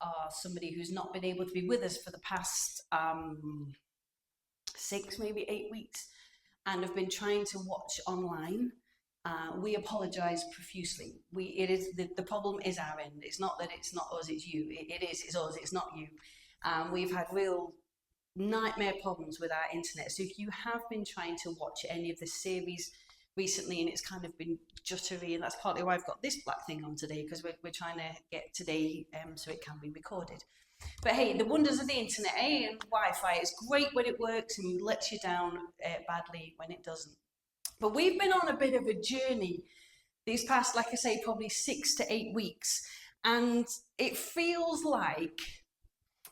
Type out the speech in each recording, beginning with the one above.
are somebody who's not been able to be with us for the past 6, maybe 8 weeks, and have been trying to watch online, we apologise profusely. It is the problem is our end. It's not that it's not us, it's you. It's us, it's not you. We've had real nightmare problems with our internet. So if you have been trying to watch any of the series recently and it's kind of been jittery, and that's partly why I've got this black thing on today, because we're trying to get today so it can be recorded. But hey, the wonders of the internet, and Wi-Fi is great when it works and lets you down badly when it doesn't. But we've been on a bit of a journey these past, like I say, probably 6 to 8 weeks, and it feels like,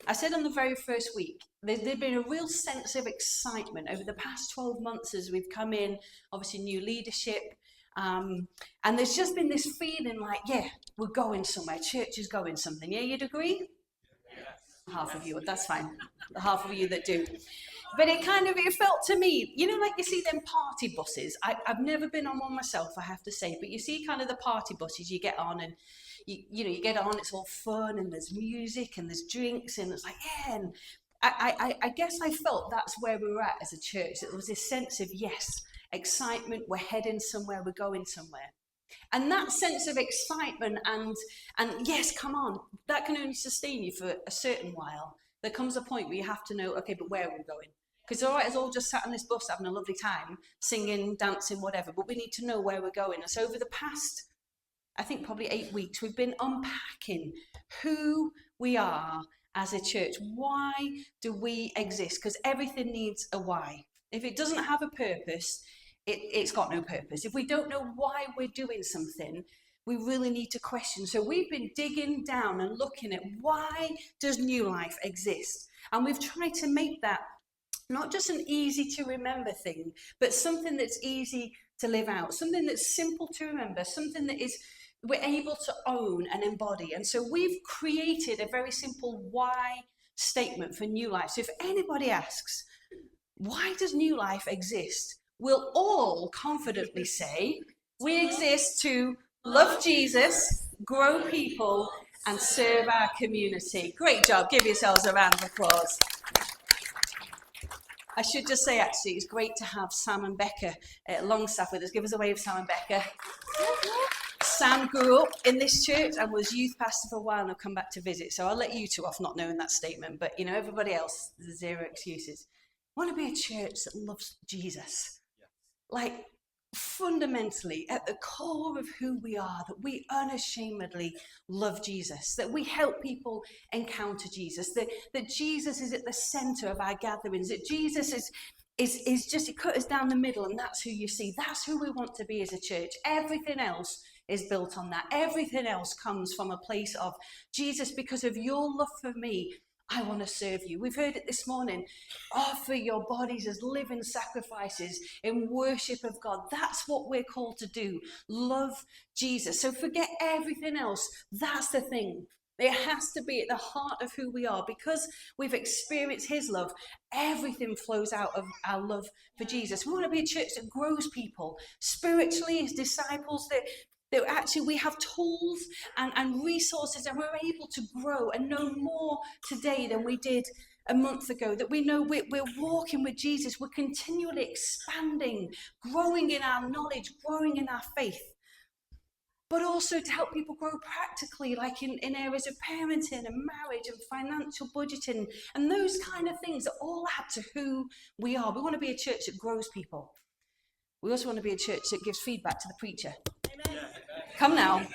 I said on the very first week, there's been a real sense of excitement over the past 12 months as we've come in, obviously new leadership, and there's just been this feeling like, yeah, we're going somewhere, church is going something. Yeah, you'd agree? Yes. Half of you, that's fine. The half of you that do. But it felt to me, you know, like you see them party buses. I've never been on one myself, I have to say, but you see kind of the party buses, you get on and you get on, it's all fun and there's music and there's drinks and it's like, yeah. And I guess I felt that's where we were at as a church. There was this sense of, yes, excitement, we're heading somewhere, we're going somewhere. And that sense of excitement and yes, come on, that can only sustain you for a certain while. There comes a point where you have to know, okay, but where are we going? Because all right, it's all just sat on this bus having a lovely time, singing, dancing, whatever, but we need to know where we're going. And so over the past, I think probably 8 weeks, we've been unpacking who we are as a church. Why do we exist? Because everything needs a why. If it doesn't have a purpose, it's got no purpose. If we don't know why we're doing something, we really need to question. So we've been digging down and looking at why does New Life exist? And we've tried to make that not just an easy to remember thing, but something that's easy to live out, something that's simple to remember, something that we're able to own and embody. And so we've created a very simple why statement for New Life. So if anybody asks, why does New Life exist? We'll all confidently say, we exist to love Jesus, grow people, and serve our community. Great job. Give yourselves a round of applause. I should just say, actually, it's great to have Sam and Becca Longstaff with us. Give us a wave, Sam and Becca. Sam grew up in this church and was youth pastor for a while and I've come back to visit. So I'll let you two off not knowing that statement. But, you know, everybody else, there's zero excuses. I want to be a church that loves Jesus. Yes. Like, fundamentally, at the core of who we are, that we unashamedly love Jesus, that we help people encounter Jesus, that Jesus is at the center of our gatherings, that Jesus is just, he cut us down the middle and that's who you see. That's who we want to be as a church. Everything else is built on that. Everything else comes from a place of Jesus, because of your love for me, I want to serve you. We've heard it this morning. Offer your bodies as living sacrifices in worship of God. That's what we're called to do. Love Jesus. So forget everything else. That's the thing. It has to be at the heart of who we are. Because we've experienced his love, everything flows out of our love for Jesus. We want to be a church that grows people spiritually as disciples, that actually we have tools and resources, and we're able to grow and know more today than we did a month ago, that we know we're walking with Jesus, we're continually expanding, growing in our knowledge, growing in our faith, but also to help people grow practically, like in areas of parenting and marriage and financial budgeting, and those kind of things that all add to who we are. We want to be a church that grows people. We also want to be a church that gives feedback to the preacher. Amen. Come now.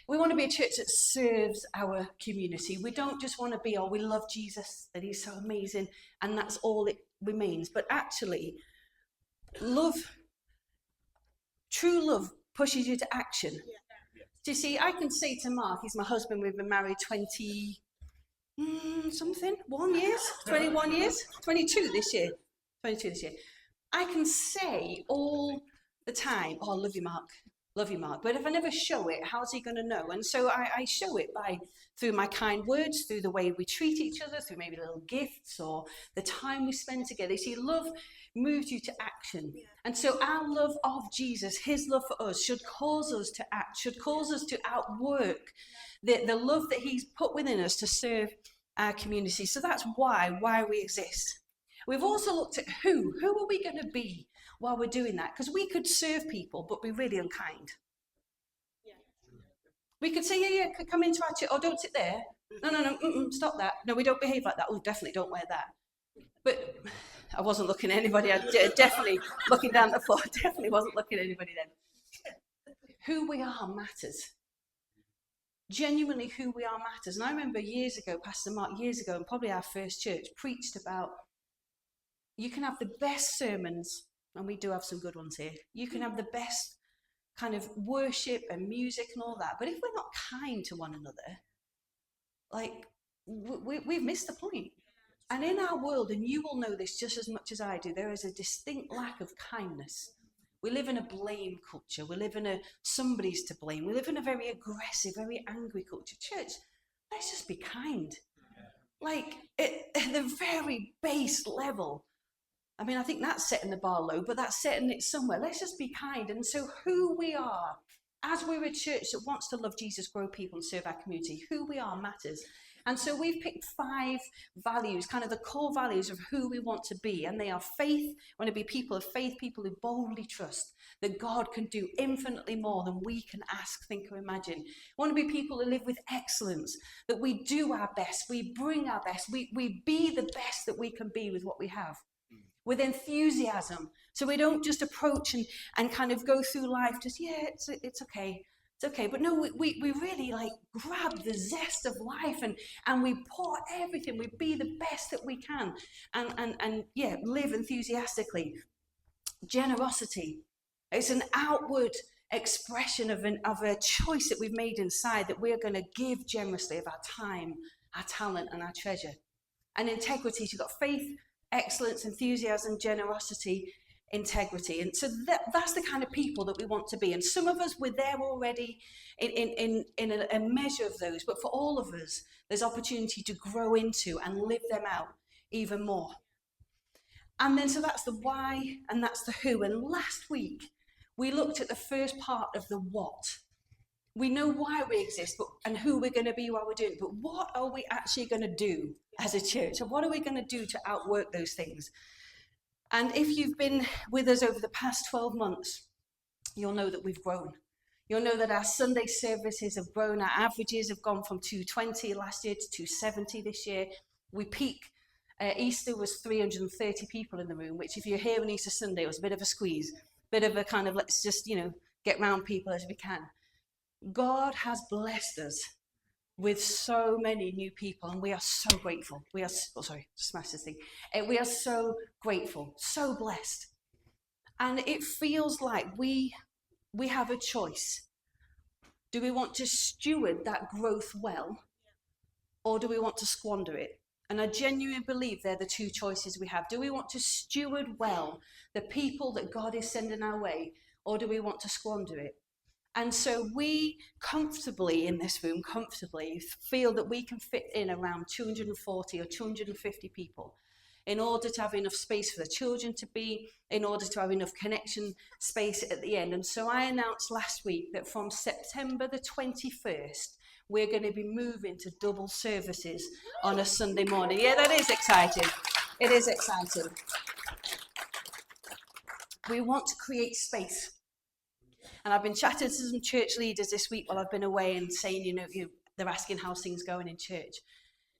We want to be a church that serves our community. We don't just want to be, we love Jesus, that he's so amazing, and that's all it remains. But actually, true love pushes you to action. Yeah. Do you see, I can say to Mark, he's my husband, we've been married 21 years, 22 this year. I can say all the time, I love you, Mark. Love you, Mark. But if I never show it, how's he going to know? And so I show it through my kind words, through the way we treat each other, through maybe little gifts or the time we spend together. You see, love moves you to action. And so our love of Jesus, his love for us, should cause us to act, should cause us to outwork the love that he's put within us to serve our community. So that's why we exist. We've also looked at who are we going to be while we're doing that? Because we could serve people, but be really unkind. Yeah. We could say, yeah, come into our church. Oh, don't sit there. No, stop that. No, we don't behave like that. Oh, definitely don't wear that. But I wasn't looking at anybody. I definitely looking down the floor. Definitely wasn't looking at anybody then. Who we are matters. Genuinely who we are matters. And I remember years ago, Pastor Mark, years ago, and probably our first church, preached about you can have the best sermons, and we do have some good ones here. You can have the best kind of worship and music and all that, but if we're not kind to one another, like, we've missed the point. And in our world, and you will know this just as much as I do, there is a distinct lack of kindness. We live in a blame culture. We live in a somebody's to blame. We live in a very aggressive, very angry culture. Church, let's just be kind. Like, at the very base level, I mean, I think that's setting the bar low, but that's setting it somewhere. Let's just be kind. And so who we are, as we're a church that wants to love Jesus, grow people and serve our community, who we are matters. And so we've picked 5 values, kind of the core values of who we want to be. And they are faith. We want to be people of faith, people who boldly trust that God can do infinitely more than we can ask, think, or imagine. We want to be people who live with excellence, that we do our best, we bring our best, we be the best that we can be with what we have. With enthusiasm, so we don't just approach and kind of go through life just, yeah, it's okay. It's okay, but no, we really like grab the zest of life and we pour everything, we be the best that we can and yeah, live enthusiastically. Generosity, it's an outward expression of a choice that we've made inside that we're going to give generously of our time, our talent and our treasure. And integrity, so you've got faith, excellence, enthusiasm, generosity, integrity. And so that's the kind of people that we want to be. And some of us, we're there already in a measure of those. But for all of us, there's opportunity to grow into and live them out even more. And then so that's the why and that's the who. And last week, we looked at the first part of the what. We know why we exist and who we're going to be while we're doing it. But what are we actually going to do as a church? And what are we going to do to outwork those things? And if you've been with us over the past 12 months, you'll know that we've grown. You'll know that our Sunday services have grown. Our averages have gone from 220 last year to 270 this year. We peak. Easter was 330 people in the room, which if you're here on Easter Sunday, it was a bit of a squeeze. Bit of a kind of, let's just, get round people as we can. God has blessed us with so many new people, and we are so grateful. We are so grateful, so blessed. And it feels like we have a choice. Do we want to steward that growth well, or do we want to squander it? And I genuinely believe they're the two choices we have. Do we want to steward well the people that God is sending our way, or do we want to squander it? And so we comfortably in this room, feel that we can fit in around 240 or 250 people in order to have enough space for the children to be, in order to have enough connection space at the end. And so I announced last week that from September the 21st, we're going to be moving to double services on a Sunday morning. Yeah, that is exciting. It is exciting. We want to create space. And I've been chatting to some church leaders this week while I've been away and saying, they're asking how's things going in church.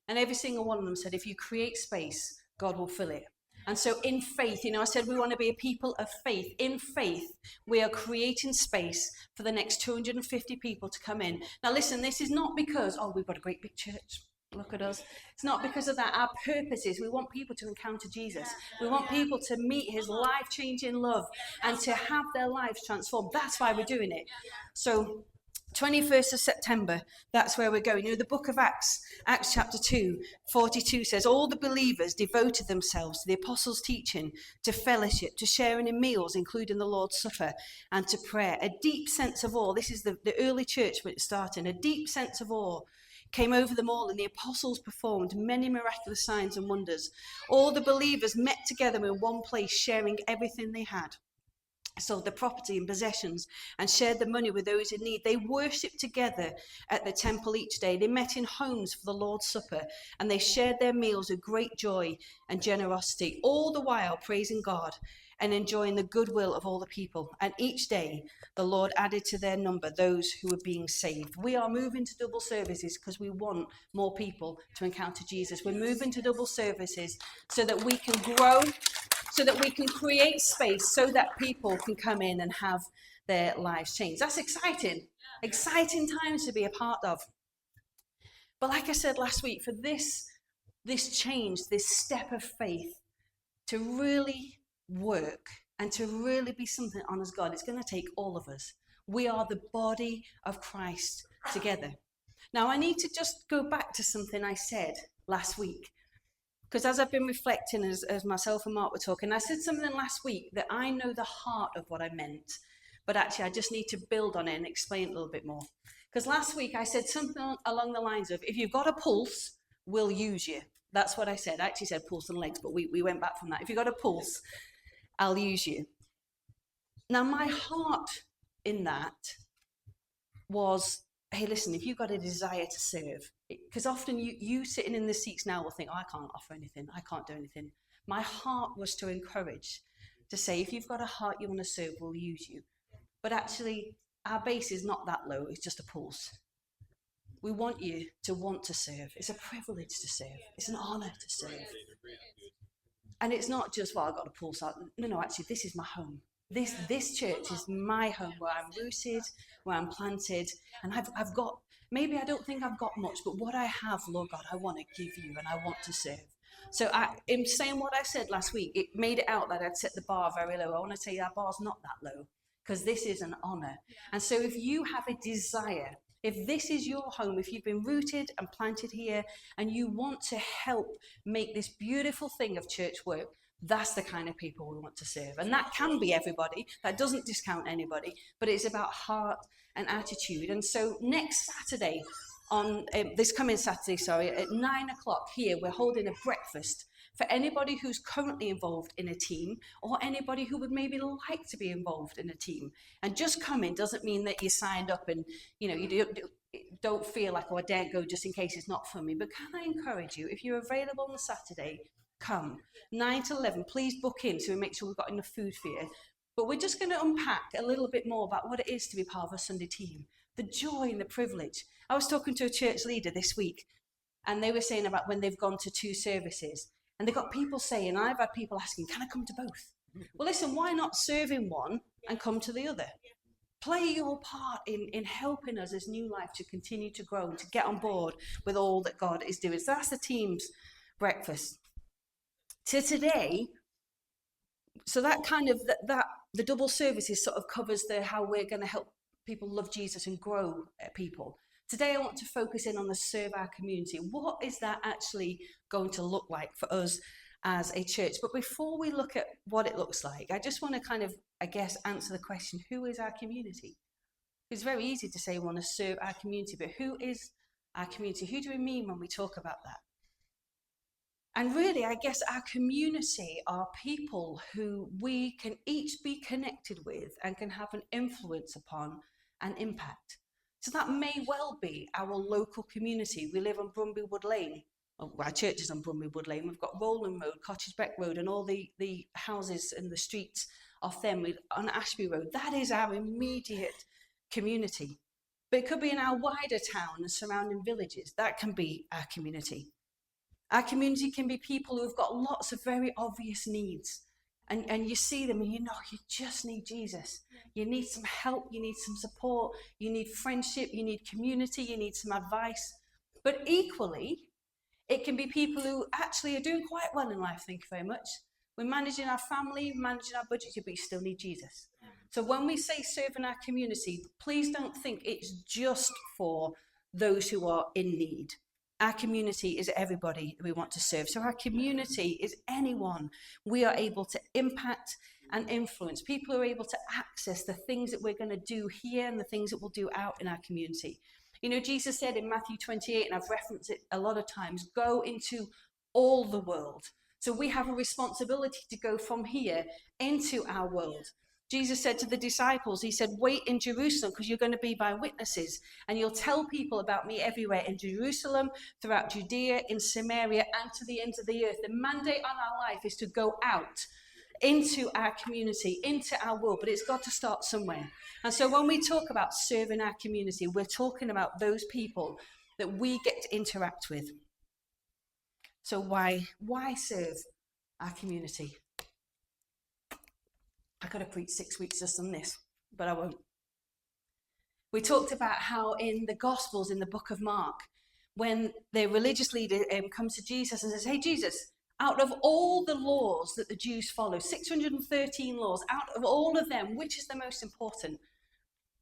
And every single one of them said, if you create space, God will fill it. And so in faith, I said we want to be a people of faith. In faith, we are creating space for the next 250 people to come in. Now listen, this is not because, we've got a great big church. Look at us. It's not because of that. Our purpose is we want people to encounter Jesus. We want people to meet his life-changing love and to have their lives transformed. That's why we're doing it. So 21st of September, that's where we're going. You know, the book of Acts, Acts chapter 2, 42 says, all the believers devoted themselves to the apostles' teaching, to fellowship, to sharing in meals, including the Lord's Supper, and to prayer. A deep sense of awe. This is the early church when it started. A deep sense of awe came over them all, and the apostles performed many miraculous signs and wonders. All the believers met together in one place, sharing everything they had. Sold their property and possessions and shared the money with those in need. They worshipped together at the temple each day. They met in homes for the Lord's Supper, and they shared their meals with great joy and generosity, all the while praising God and enjoying the goodwill of all the people. And each day the Lord added to their number those who were being saved. We are moving to double services because we want more people to encounter Jesus. We're moving to double services so that we can grow, so that we can create space so that people can come in and have their lives changed. That's exciting. Exciting times to be a part of. But like I said last week, for this change, this step of faith to really work and to really be something that honors God, it's going to take all of us. We are the body of Christ together. Now, I need to just go back to something I said last week. Because as I've been reflecting, as myself and Mark were talking, I said something last week that I know the heart of what I meant, but actually I just need to build on it and explain it a little bit more. Because last week I said something along the lines of, if you've got a pulse, we'll use you. That's what I said. I actually said pulse and legs, but we went back from that. If you've got a pulse, I'll use you. Now, my heart in that was, hey, listen, if you've got a desire to serve, because often you sitting in the seats now will think, oh, I can't offer anything, I can't do anything. My heart was to encourage, to say, if you've got a heart you want to serve, we'll use you. But actually, our base is not that low, it's just a pulse. We want you to want to serve. It's a privilege to serve. It's an honor to serve. And it's not just, well, I've got a pulse out. No, actually, this is my home. This church is my home, where I'm rooted, where I'm planted, and I've got, maybe I don't think I've got much, but what I have, Lord God, I want to give you, and I want to serve. So in saying what I said last week, it made it out that I'd set the bar very low. I want to say our bar's not that low, because this is an honor. And so if you have a desire, if this is your home, if you've been rooted and planted here, and you want to help make this beautiful thing of church work, that's the kind of people we want to serve. And that can be everybody. That doesn't discount anybody, but it's about heart and attitude. And so next Saturday, on this coming Saturday, at 9 o'clock here, we're holding a breakfast for anybody who's currently involved in a team, or anybody who would maybe like to be involved in a team. And just coming doesn't mean that you signed up and, you don't feel like, oh, I daren't go just in case it's not for me. But can I encourage you, if you're available on the Saturday, come. 9 to 11, please book in so we make sure we've got enough food for you. But we're just going to unpack a little bit more about what it is to be part of a Sunday team, the joy and the privilege. I was talking to a church leader this week, and they were saying about when they've gone to 2 services, and they got people saying, I've had people asking, can I come to both? Well, listen, why not serve in one and come to the other? Play your part in helping us as New Life to continue to grow and to get on board with all that God is doing. So that's the team's breakfast. So today, so that kind of, that the double services sort of covers how we're going to help people love Jesus and grow people. Today I want to focus in on the serve our community. What is that actually going to look like for us as a church? But before we look at what it looks like, I just want to kind of, answer the question, who is our community? It's very easy to say we want to serve our community, but who is our community? Who do we mean when we talk about that? And really, our community are people who we can each be connected with and can have an influence upon and impact. So that may well be our local community. We live on Brumby Wood Lane. Our church is on Brumby Wood Lane. We've got Rowland Road, Cottage Beck Road, and all the houses and the streets off them on Ashby Road. That is our immediate community. But it could be in our wider town and surrounding villages. That can be our community. Our community can be people who've got lots of very obvious needs. And you see them and you just need Jesus. You need some help, you need some support, you need friendship, you need community, you need some advice. But equally, it can be people who actually are doing quite well in life, thank you very much. We're managing our family, managing our budget, but you still need Jesus. So when we say serve in our community, please don't think it's just for those who are in need. Our community is everybody we want to serve. So our community is anyone we are able to impact and influence. People are able to access the things that we're going to do here and the things that we'll do out in our community. You know, Jesus said in Matthew 28, and I've referenced it a lot of times, go into all the world. So we have a responsibility to go from here into our world. Jesus said to the disciples, he said, wait in Jerusalem because you're going to be my witnesses and you'll tell people about me everywhere in Jerusalem, throughout Judea, in Samaria, and to the ends of the earth. The mandate on our life is to go out into our community, into our world, but it's got to start somewhere. And so when we talk about serving our community, we're talking about those people that we get to interact with. So why serve our community? I could have preached 6 weeks just on this, but I won't. We talked about how in the Gospels, in the book of Mark, when the religious leader comes to Jesus and says, hey, Jesus, out of all the laws that the Jews follow, 613 laws, out of all of them, which is the most important?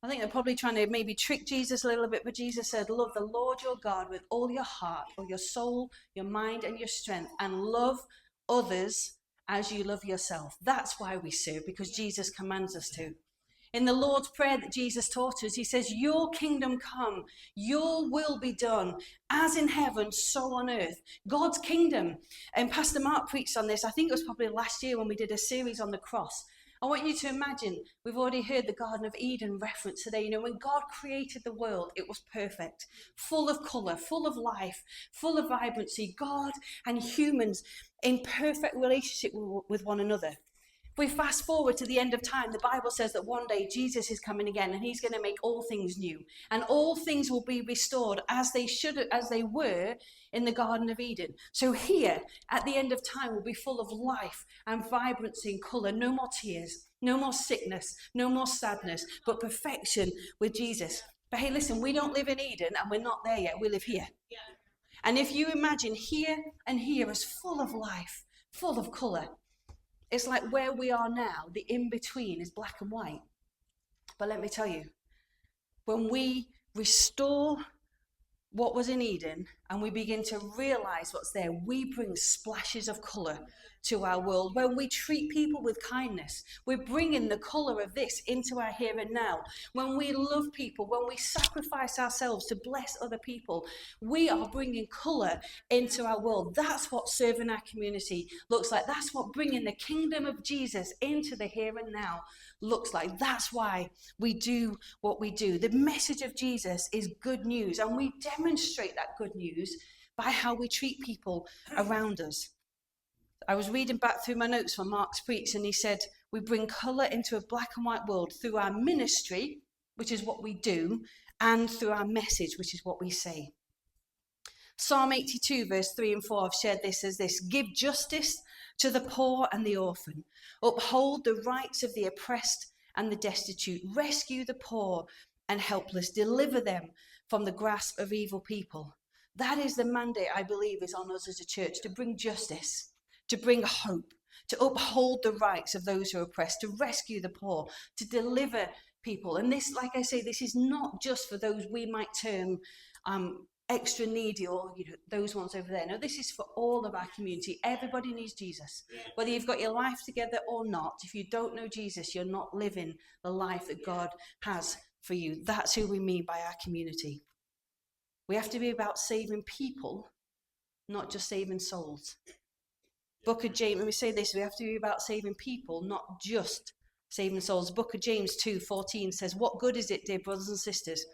I think they're probably trying to maybe trick Jesus a little bit, but Jesus said, love the Lord your God with all your heart, or your soul, your mind, and your strength, and love others as you love yourself. That's why we serve, because Jesus commands us to. In the Lord's Prayer that Jesus taught us, he says, your kingdom come, your will be done, as in heaven, so on earth. God's kingdom. And Pastor Mark preached on this, I think it was probably last year when we did a series on the cross. I want you to imagine, we've already heard the Garden of Eden reference today. You know, when God created the world, it was perfect, full of colour, full of life, full of vibrancy. God and humans in perfect relationship with one another. If we fast forward to the end of time, the Bible says that one day Jesus is coming again and he's going to make all things new. And all things will be restored as they were in the Garden of Eden. So here, at the end of time, will be full of life and vibrancy and colour. No more tears, no more sickness, no more sadness, but perfection with Jesus. But hey, listen, we don't live in Eden and we're not there yet. We live here. And if you imagine here and here as full of life, full of colour, it's like where we are now, the in-between is black and white. But let me tell you, when we restore what was in Eden and we begin to realize what's there, we bring splashes of colour to our world. When we treat people with kindness, we're bringing the colour of this into our here and now. When we love people, when we sacrifice ourselves to bless other people, we are bringing colour into our world. That's what serving our community looks like. That's what bringing the kingdom of Jesus into the here and now looks like. That's why we do what we do. The message of Jesus is good news, and we demonstrate that good news by how we treat people around us. I was reading back through my notes from Mark's preach, and he said, we bring colour into a black and white world through our ministry, which is what we do, and through our message, which is what we say. Psalm 82, verse 3 and 4, I've shared this as this: give justice to the poor and the orphan, uphold the rights of the oppressed and the destitute, rescue the poor and helpless, deliver them from the grasp of evil people. That is the mandate, I believe, is on us as a church, to bring justice, to bring hope, to uphold the rights of those who are oppressed, to rescue the poor, to deliver people. And this, like I say, this is not just for those we might term extra needy, or those ones over there. No, this is for all of our community. Everybody needs Jesus. Whether you've got your life together or not, if you don't know Jesus, you're not living the life that God has for you. That's who we mean by our community. We have to be about saving people, not just saving souls. Book of James, let me say this, we have to be about saving people, not just saving souls. Book of James 2:14 says, what good is it, dear brothers and sisters,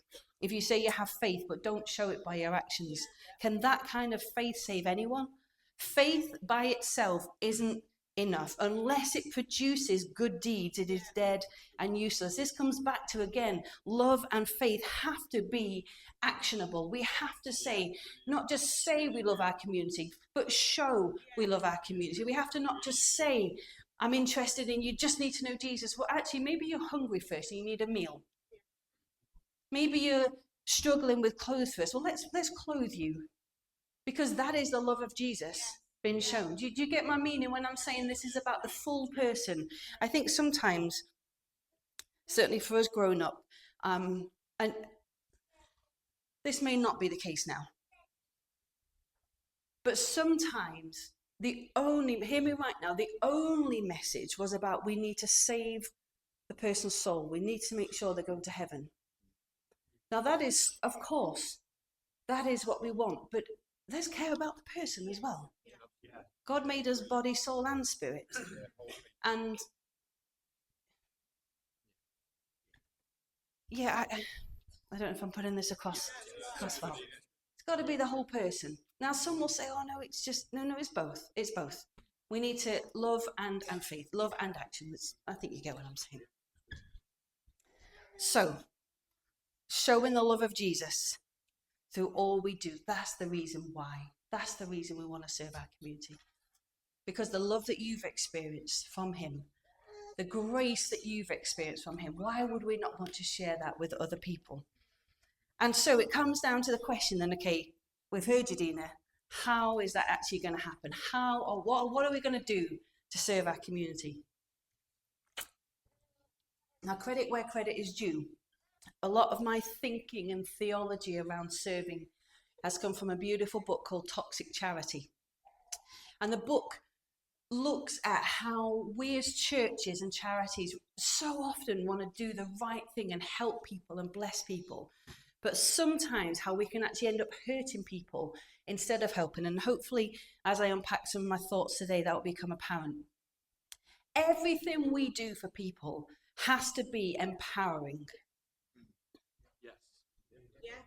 if you say you have faith but don't show it by your actions? Can that kind of faith save anyone? Faith by itself isn't enough. Unless it produces good deeds, it is dead and useless. This comes back to, again, love and faith have to be actionable. We have to say, not just say we love our community, but show we love our community. We have to not just say, I'm interested in you, just need to know Jesus. Well, actually, maybe you're hungry first and you need a meal. Maybe you're struggling with clothes first. Well, let's clothe you, because that is the love of Jesus. been shown. Do you get my meaning when I'm saying this is about the full person? I think sometimes, certainly for us growing up, and this may not be the case now, but sometimes hear me right now, the only message was about we need to save the person's soul. We need to make sure they're going to heaven. Now that is, of course, that is what we want, but let's care about the person as well. God made us body, soul, and spirit. And yeah, I don't know if I'm putting this across well. It's got to be the whole person. Now, some will say, oh no, it's just, no, it's both. It's both. We need to love and faith, love and action. I think you get what I'm saying. So, showing the love of Jesus through all we do, that's the reason why. That's the reason we want to serve our community. Because the love that you've experienced from him, the grace that you've experienced from him, why would we not want to share that with other people? And so it comes down to the question then, okay, we've heard you, Deana, how is that actually going to happen? How or what are we going to do to serve our community? Now, credit where credit is due. A lot of my thinking and theology around serving has come from a beautiful book called Toxic Charity. And the book looks at how we as churches and charities so often want to do the right thing and help people and bless people. But sometimes how we can actually end up hurting people instead of helping. And hopefully, as I unpack some of my thoughts today, that will become apparent. Everything we do for people has to be empowering. Yes. Yeah.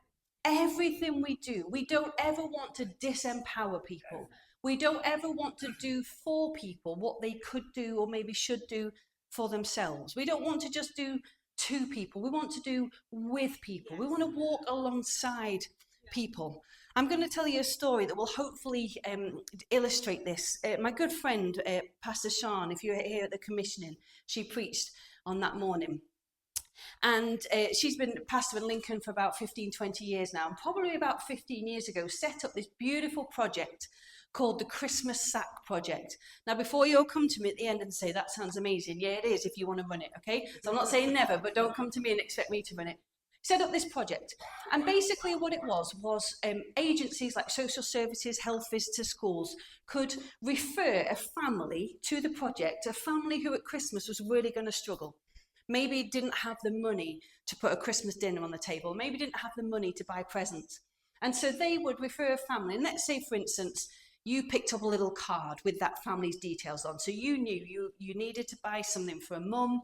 Everything we do, we don't ever want to disempower people. We don't ever want to do for people what they could do or maybe should do for themselves. We don't want to just do to people. We want to do with people. We want to walk alongside people. I'm going to tell you a story that will hopefully illustrate this. My good friend, Pastor Sean, if you were here at the commissioning, she preached on that morning. And she's been pastor in Lincoln for about 15, 20 years now. And probably about 15 years ago, set up this beautiful project called the Christmas Sack Project. Now, before you all come to me at the end and say, that sounds amazing. Yeah, it is if you want to run it, okay? So I'm not saying never, but don't come to me and expect me to run it. Set up this project. And basically what it was agencies like social services, health visitors, schools could refer a family to the project, a family who at Christmas was really going to struggle. Maybe didn't have the money to put a Christmas dinner on the table. Maybe didn't have the money to buy presents. And so they would refer a family. And let's say, for instance, you picked up a little card with that family's details on. So you knew you needed to buy something for a mum,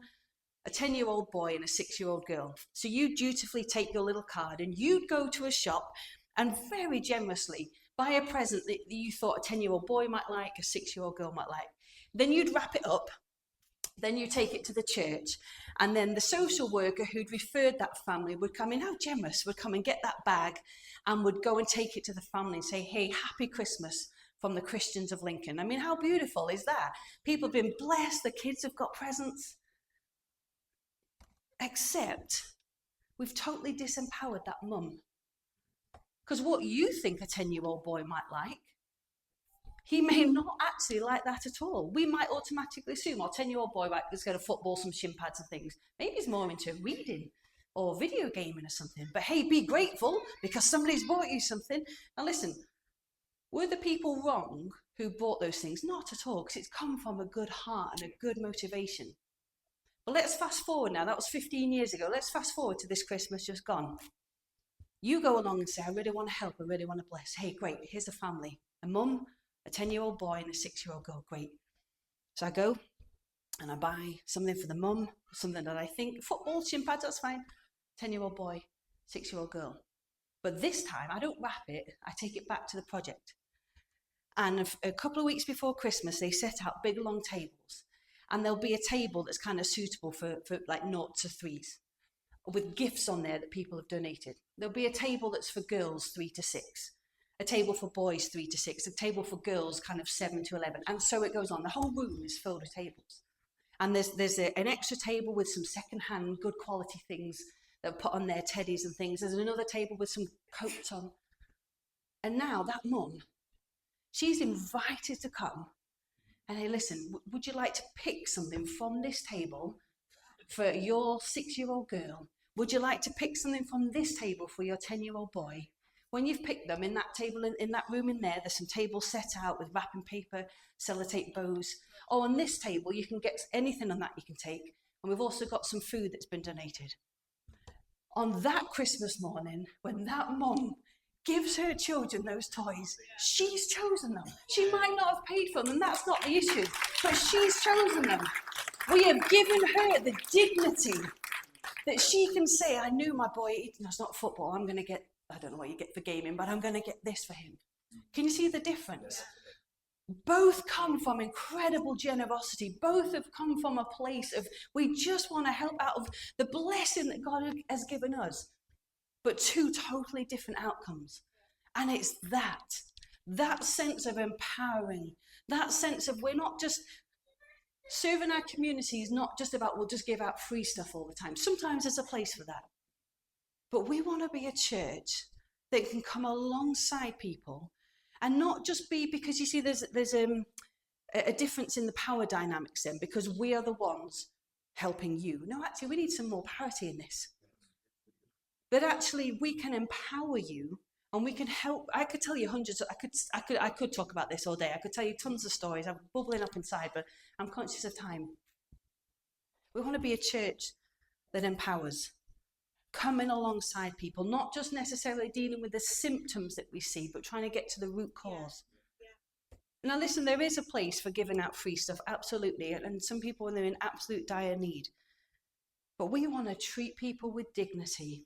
a 10-year-old boy and a 6-year-old girl. So you dutifully take your little card and you'd go to a shop and very generously buy a present that you thought a 10-year-old boy might like, a 6-year-old girl might like. Then you'd wrap it up. Then you take it to the church, and then the social worker who'd referred that family would come in, how generous, would come and get that bag and would go and take it to the family and say, hey, happy Christmas from the Christians of Lincoln. I mean, how beautiful is that? People have been blessed, the kids have got presents. Except we've totally disempowered that mum. Because what you think a 10-year-old boy might like, he may not actually like that at all. We might automatically assume our 10-year-old boy is going to football some shin pads and things. Maybe he's more into reading or video gaming or something. But hey, be grateful because somebody's bought you something. Now listen, were the people wrong who bought those things? Not at all, because it's come from a good heart and a good motivation. But let's fast forward now. That was 15 years ago. Let's fast forward to this Christmas just gone. You go along and say, I really want to help. I really want to bless. Hey, great. Here's a family. A mum, a 10-year-old boy and a 6-year-old girl. Great. So I go and I buy something for the mum, something that I think, football, shin pads, that's fine. 10-year-old boy, 6-year-old girl. But this time I don't wrap it. I take it back to the project. And a couple of weeks before Christmas, they set out big long tables. And there'll be a table that's kind of suitable for like 0 to 3s with gifts on there that people have donated. There'll be a table that's for girls 3 to 6. A table for boys 3 to 6, a table for girls kind of 7 to 11, and so it goes on. The whole room is filled with tables, and there's an extra table with some second-hand, good quality things that are put on there, teddies and things. There's another table with some coats on, and now that mum She's invited to come. And hey, listen, would you like to pick something from this table for your 6-year-old girl? Would you like to pick something from this table for your 10-year-old boy? When you've picked them, in that table, in that room in there, there's some tables set out with wrapping paper, sellotape bows. Oh, on this table, you can get anything on that you can take. And we've also got some food that's been donated. On that Christmas morning, when that mom gives her children those toys, she's chosen them. She might not have paid for them, and that's not the issue, but she's chosen them. We have given her the dignity that she can say, I knew my boy, it's not football, I'm going to get, I don't know what you get for gaming, but I'm going to get this for him. Can you see the difference? Both come from incredible generosity. Both have come from a place of, we just want to help out of the blessing that God has given us. But two totally different outcomes. And it's that sense of empowering, that sense of we're not just, serving our community is not just about we'll just give out free stuff all the time. Sometimes there's a place for that. But we want to be a church that can come alongside people and not just be, because you see there's a difference in the power dynamics then, because we are the ones helping you. No, actually, we need some more parity in this. That actually we can empower you and we can help. I could tell you hundreds, I could talk about this all day. I could tell you tons of stories. I'm bubbling up inside, but I'm conscious of time. We want to be a church that empowers, coming alongside people, not just necessarily dealing with the symptoms that we see, but trying to get to the root cause. Now listen, there is a place for giving out free stuff, absolutely, and some people are in absolute dire need. But we want to treat people with dignity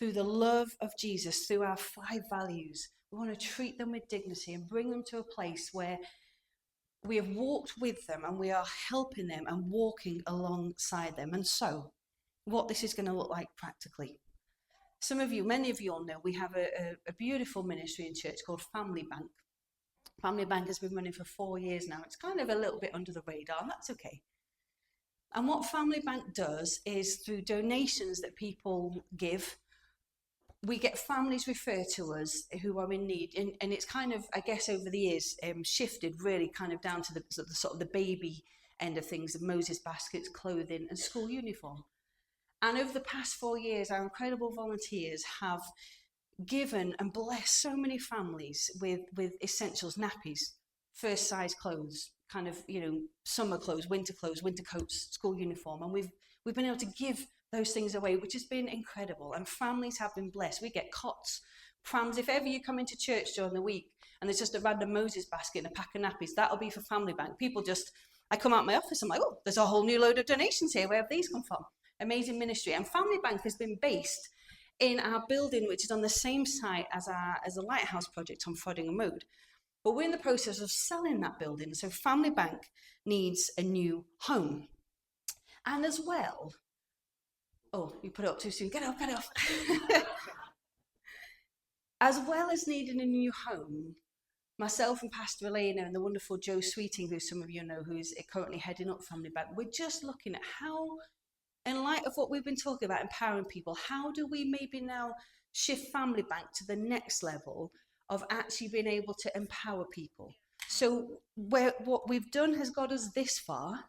through the love of Jesus, through our 5 values. We want to treat them with dignity and bring them to a place where we have walked with them and we are helping them and walking alongside them. And so, what this is going to look like practically. Some of you, many of you all know, we have a beautiful ministry in church called Family Bank. Family Bank has been running for 4 years now. It's kind of a little bit under the radar, and that's okay. And what Family Bank does is through donations that people give, we get families referred to us who are in need. And it's kind of, I guess, over the years, shifted really kind of down to the sort of the baby end of things, the Moses baskets, clothing and school uniform. And over the past 4 years, our incredible volunteers have given and blessed so many families with essentials, nappies, first size clothes, kind of, summer clothes, winter coats, school uniform. And we've been able to give those things away, which has been incredible. And families have been blessed. We get cots, prams. If ever you come into church during the week and there's just a random Moses basket and a pack of nappies, that'll be for Family Bank. People I come out of my office, I'm like, oh, there's a whole new load of donations here. Where have these come from? Amazing ministry. And Family Bank has been based in our building, which is on the same site as the Lighthouse project on Frodingham Road. But we're in the process of selling that building. So Family Bank needs a new home. And as well, oh, you put it up too soon. Get off. As well as needing a new home, myself and Pastor Deana and the wonderful Joe Sweeting, who some of you know, who's currently heading up Family Bank, we're just looking at how, in light of what we've been talking about, empowering people, how do we maybe now shift Family Bank to the next level of actually being able to empower people? So what we've done has got us this far,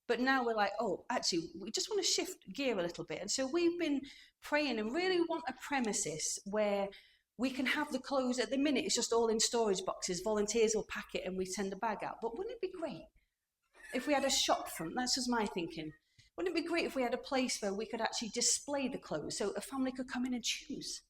but now we're like, oh, actually, we just want to shift gear a little bit. And so we've been praying and really want a premises where we can have the clothes. At the minute, it's just all in storage boxes. Volunteers will pack it and we send a bag out. But wouldn't it be great if we had a shop front? That's just my thinking. Wouldn't it be great if we had a place where we could actually display the clothes so a family could come in and choose?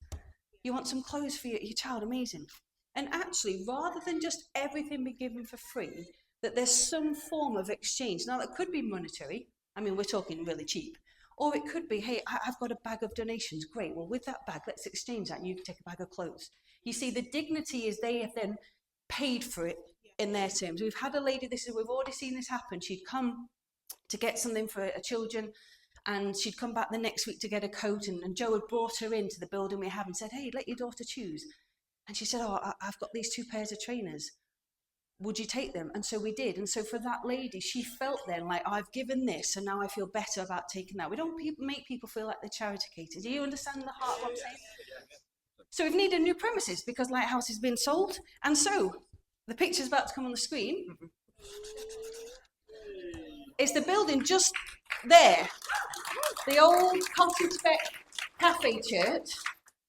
You want some clothes for your child? Amazing. And actually, rather than just everything be given for free, that there's some form of exchange. Now, that could be monetary. I mean, we're talking really cheap. Or it could be, hey, I've got a bag of donations. Great. Well, with that bag, let's exchange that and you can take a bag of clothes. You see, the dignity is they have then paid for it in their terms. We've had a lady, we've already seen this happen. She'd come to get something for her children, and she'd come back the next week to get a coat, and Joe had brought her into the building we have and said, hey, let your daughter choose. And she said, oh, I've got these 2 pairs of trainers. Would you take them? And so we did. And so for that lady, she felt then like, I've given this, and now I feel better about taking that. We don't make people feel like they're charity catered. Do you understand the heart of what I'm saying? So we've needed new premises because Lighthouse has been sold. And so The picture's about to come on the screen. It's the building just there. The old cottage spec cafe church.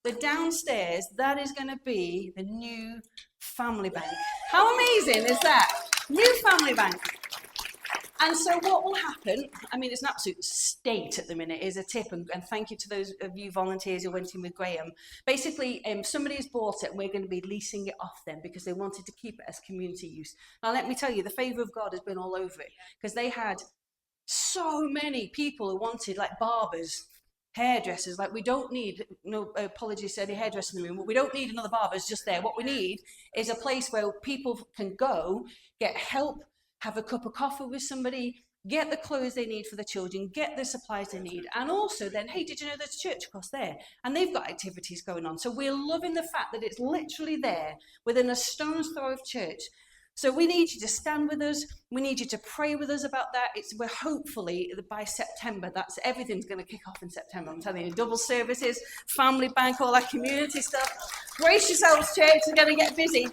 The downstairs, that is going to be the new family bank. How amazing is that? New family bank. And so what will happen, I mean, it's an absolute state at the minute, is a tip, and thank you to those of you volunteers who went in with Graham. Basically, somebody's bought it and we're going to be leasing it off them because they wanted to keep it as community use. Now, let me tell you, the favour of God has been all over it because they had so many people who wanted, like barbers, hairdressers. Like, we don't need, no apologies to any hairdresser in the room, but we don't need another barber's just there. What we need is a place where people can go, get help, have a cup of coffee with somebody, get the clothes they need for the children, get the supplies they need, and also then, hey, did you know there's a church across there? And they've got activities going on. So we're loving the fact that it's literally there, within a stone's throw of church. So we need you to stand with us. We need you to pray with us about that. We're hopefully by September, everything's going to kick off in September. I'm telling you, double services, family bank, all that community stuff. Brace yourselves, church, we're going to get busy.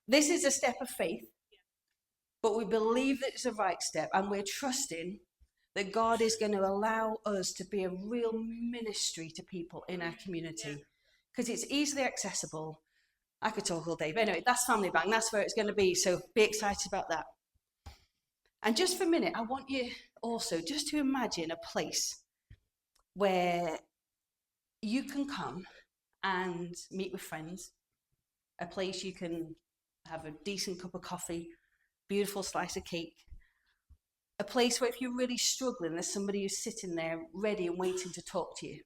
This is a step of faith, but we believe that it's the right step, and we're trusting that God is going to allow us to be a real ministry to people in our community because it's easily accessible. I could talk all day, but anyway, that's Family Bank, that's where it's going to be, so be excited about that. And just for a minute, I want you also just to imagine a place where you can come and meet with friends, a place you can have a decent cup of coffee, beautiful slice of cake, a place where if you're really struggling, there's somebody who's sitting there ready and waiting to talk to you.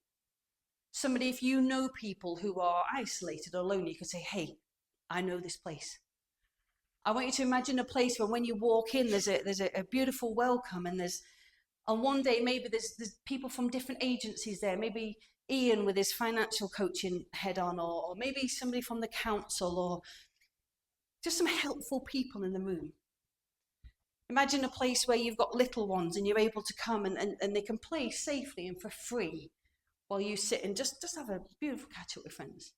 Somebody, if you know people who are isolated or lonely, you can say, hey, I know this place. I want you to imagine a place where when you walk in, there's a beautiful welcome, and on one day, maybe there's people from different agencies there, maybe Ian with his financial coaching head on, or maybe somebody from the council, or just some helpful people in the room. Imagine a place where you've got little ones and you're able to come and they can play safely and for free while you sit and just have a beautiful catch up with friends.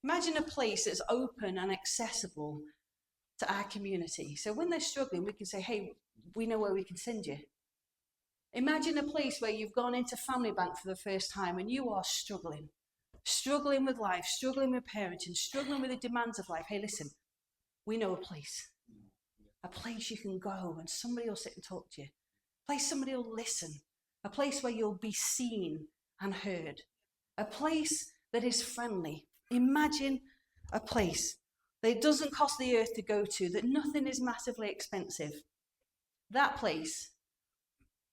Imagine a place that's open and accessible to our community. So when they're struggling, we can say, hey, we know where we can send you. Imagine a place where you've gone into Family Bank for the first time and you are struggling with life, struggling with parenting, struggling with the demands of life. Hey, listen, we know a place you can go and somebody will sit and talk to you, a place somebody will listen, a place where you'll be seen and heard, a place that is friendly. Imagine a place that it doesn't cost the earth to go to, that nothing is massively expensive. That place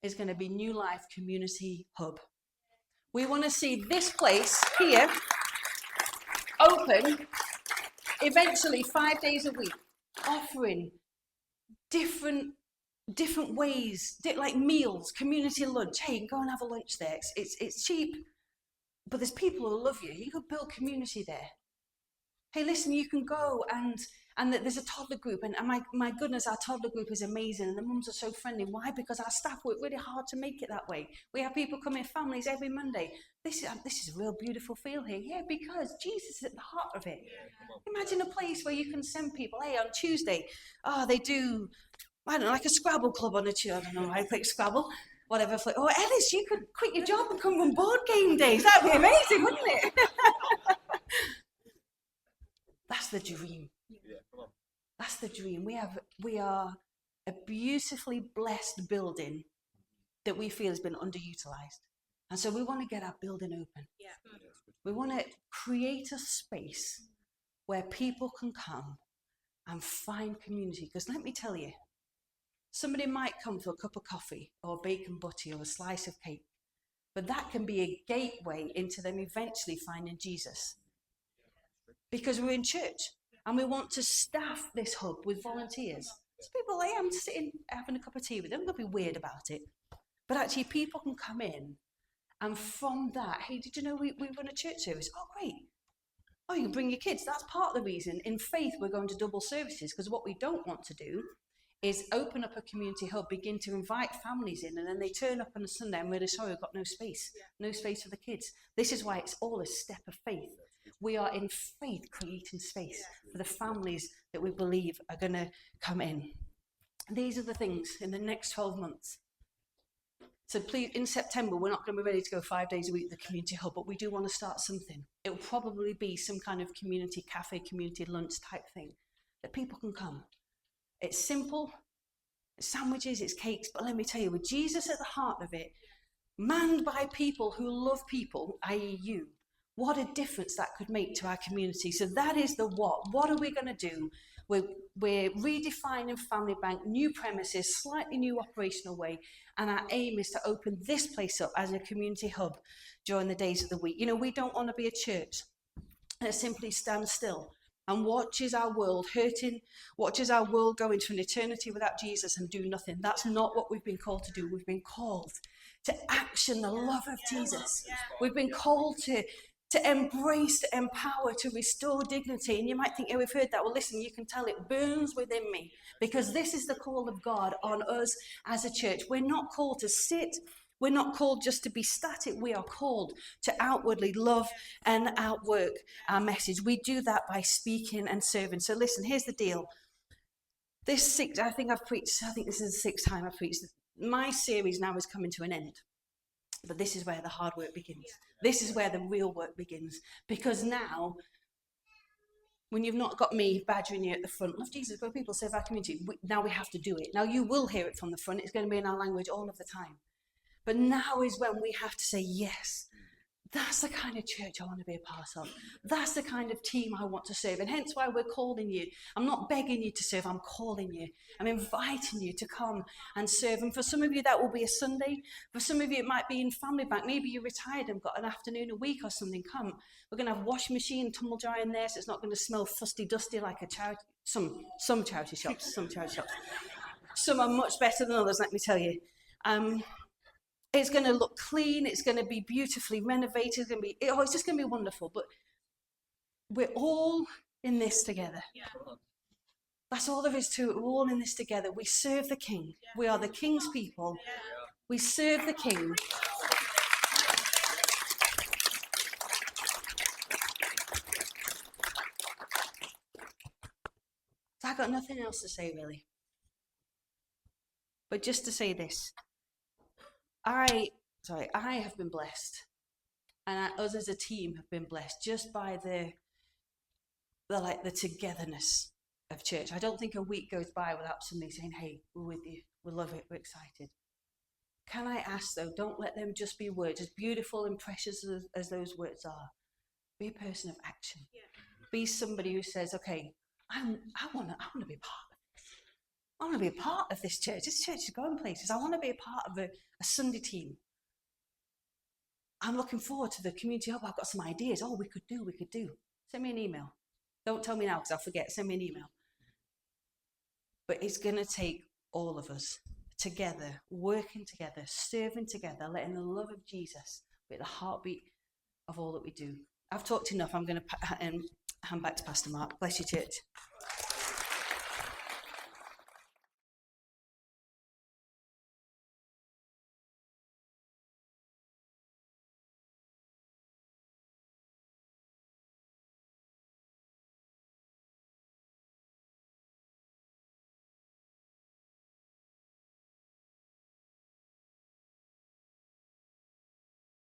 is going to be New Life Community Hub. We want to see this place here open eventually 5 days a week, offering different ways, like meals, community lunch. Hey, you can go and have a lunch there. It's cheap, but there's people who love you. You can build community there. Hey, listen, you can go and there's a toddler group, and my goodness, our toddler group is amazing, and the mums are so friendly. Why? Because our staff work really hard to make it that way. We have people come in families every Monday. This is a real beautiful feel here. Yeah, because Jesus is at the heart of it. Imagine a place where you can send people, hey, on Tuesday, they do, I don't know, like a Scrabble club on a Tuesday. I don't know how to play Scrabble, whatever. Oh, Ellis, you could quit your job and come on board game days. That'd be amazing, wouldn't it? That's the dream. Yeah, come on. That's the dream. We are a beautifully blessed building that we feel has been underutilized. And so we want to get our building open. Yeah. We want to create a space where people can come and find community. Because let me tell you, somebody might come for a cup of coffee or bacon butty or a slice of cake, but that can be a gateway into them eventually finding Jesus. Because we're in church and we want to staff this hub with volunteers. So people are like, I'm sitting having a cup of tea with them, I'm going to be weird about it. But actually people can come in, and from that, hey, did you know we run a church service? Oh, great. Oh, you can bring your kids. That's part of the reason. In faith, we're going to double services, because what we don't want to do is open up a community hub, begin to invite families in, and then they turn up on a Sunday, I'm really sorry, I've got no space. No space for the kids. This is why it's all a step of faith. We are in faith creating space for the families that we believe are going to come in. These are the things in the next 12 months. So please, in September, we're not going to be ready to go 5 days a week at the community hub, but we do want to start something. It will probably be some kind of community cafe, community lunch type thing that people can come. It's simple, it's sandwiches, it's cakes, but let me tell you, with Jesus at the heart of it, manned by people who love people, i.e. you, what a difference that could make to our community. So that is the what. What are we going to do? We're redefining Family Bank, new premises, slightly new operational way, and our aim is to open this place up as a community hub during the days of the week. You know, we don't want to be a church that simply stands still and watches our world hurting, watches our world go into an eternity without Jesus and do nothing. That's not what we've been called to do. We've been called to action the love of Jesus. We've been called to embrace, to empower, to restore dignity. And you might think, oh, we've heard that. Well, listen, you can tell it burns within me, because this is the call of God on us as a church. We're not called to sit. We're not called just to be static. We are called to outwardly love and outwork our message. We do that by speaking and serving. So listen, here's the deal. I think this is the 6th time I've preached. My series now is coming to an end. But this is where the hard work begins. This is where the real work begins. Because now, when you've not got me badgering you at the front, love Jesus, go people, serve our community, now we have to do it. Now you will hear it from the front. It's going to be in our language all of the time. But now is when we have to say, yes, that's the kind of church I want to be a part of. That's the kind of team I want to serve. And hence why we're calling you. I'm not begging you to serve, I'm calling you. I'm inviting you to come and serve. And for some of you, that will be a Sunday. For some of you, it might be in Family Bank. Maybe you're retired and got an afternoon a week or something. Come. We're going to have washing machine, tumble dryer in there, so it's not going to smell fusty dusty like a charity. Some charity shops. Some are much better than others, let me tell you. It's going to look clean. It's going to be beautifully renovated. It's just going to be wonderful. But we're all in this together. Yeah. That's all there is to it. We're all in this together. We serve the King. We are the King's people. We serve the King. So I've got nothing else to say, really. But just to say this. I have been blessed, and us as a team have been blessed just by the togetherness of church. I don't think a week goes by without somebody saying, hey, we're with you, we love it, we're excited. Can I ask, though, don't let them just be words, as beautiful and precious as those words are. Be a person of action. Yeah. Be somebody who says, okay, I want to be a part of this. I want to be a part of this church. This church is going places. I want to be a part of a Sunday team. I'm looking forward to the community hub. I've got some ideas. Oh, we could do. Send me an email. Don't tell me now because I'll forget. Send me an email. But it's going to take all of us together, working together, serving together, letting the love of Jesus be the heartbeat of all that we do. I've talked enough. I'm going to hand back to Pastor Mark. Bless you, church.